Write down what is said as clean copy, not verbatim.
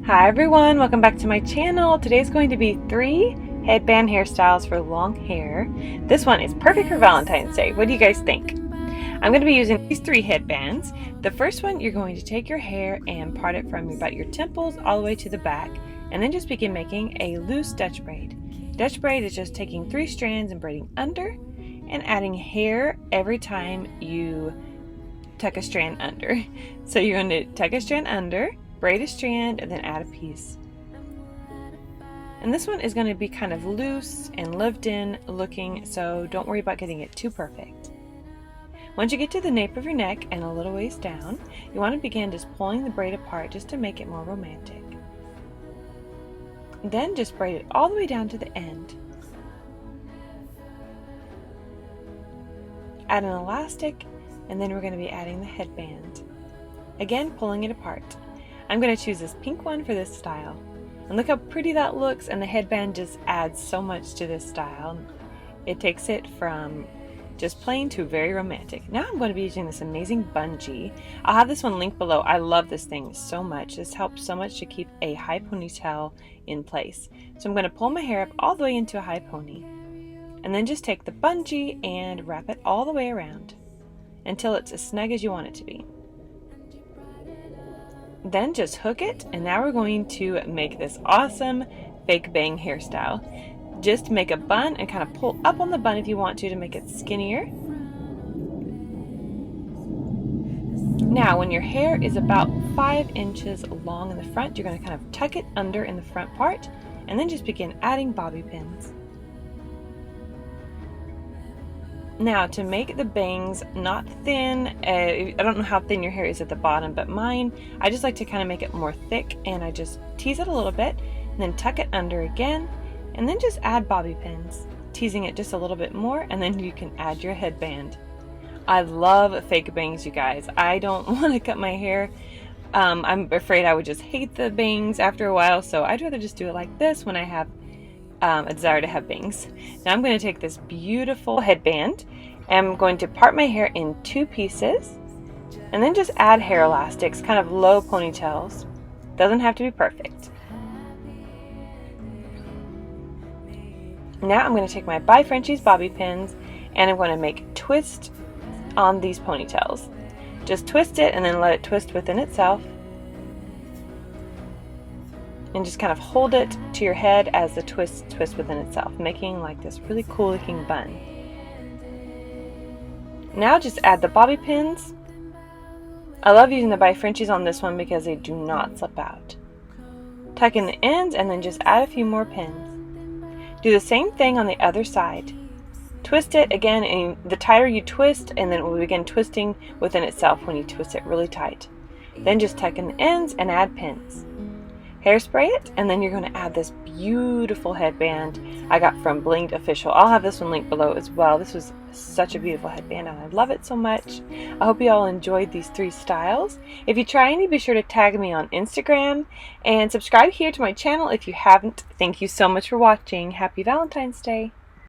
Hi everyone, welcome back to my channel. Today's going to be 3 headband hairstyles for long hair. This one is perfect for Valentine's Day. What do you guys think? I'm going to be using these 3 headbands. The first one, you're going to take your hair and part it from about your temples all the way to the back, and then just begin making a loose Dutch braid. Dutch braid is just taking 3 strands and braiding under and adding hair every time you tuck a strand under. So you're going to tuck a strand under, braid a strand, and then add a piece. And this one is going to be kind of loose and lived in looking, so don't worry about getting it too perfect. Once you get to the nape of your neck and a little ways down, you want to begin just pulling the braid apart just to make it more romantic. Then just braid it all the way down to the end. Add an elastic, and then we're going to be adding the headband. Again, pulling it apart. I'm going to choose this pink one for this style. And look how pretty that looks, and the headband just adds so much to this style. It takes it from just plain to very romantic. Now I'm going to be using this amazing bungee. I'll have this one linked below. I love this thing so much. This helps so much to keep a high ponytail in place. So I'm going to pull my hair up all the way into a high pony. And then just take the bungee and wrap it all the way around until it's as snug as you want it to be. Then just hook it, and now we're going to make this awesome fake bang hairstyle. Just make a bun and kind of pull up on the bun if you want to make it skinnier. Now when your hair is about 5 inches long in the front, you're going to kind of tuck it under in the front part and then just begin adding bobby pins. Now to make the bangs not thin, I don't know how thin your hair is at the bottom, but mine, I just like to kind of make it more thick, and I just tease it a little bit and then tuck it under again, and then just add bobby pins, teasing it just a little bit more, and then you can add your headband. I love fake bangs, you guys. I don't want to cut my hair. I'm afraid I would just hate the bangs after a while, so I'd rather just do it like this when I have a desire to have bangs. Now I'm going to take this beautiful headband and I'm going to part my hair in 2 pieces and then just add hair elastics, kind of low ponytails. Doesn't have to be perfect. Now I'm going to take my By Frenchies bobby pins and I'm going to make twist on these ponytails. Just twist it and then let it twist within itself. And just kind of hold it to your head as the twist within itself, making like this really cool looking bun. Now just add the bobby pins. I love using the By Frenchies on this one because they do not slip out. Tuck in the ends and then just add a few more pins. Do the same thing on the other side. Twist it again, and the tighter you twist, and then it will begin twisting within itself when you twist it really tight. Then just tuck in the ends and add pins. Hairspray it, and then you're going to add this beautiful headband I got from Blinged Official. I'll have this one linked below as well. This was such a beautiful headband and I love it so much. I hope you all enjoyed these 3 styles. If you try any, be sure to tag me on Instagram and subscribe here to my channel if you haven't. Thank you so much for watching. Happy Valentine's Day.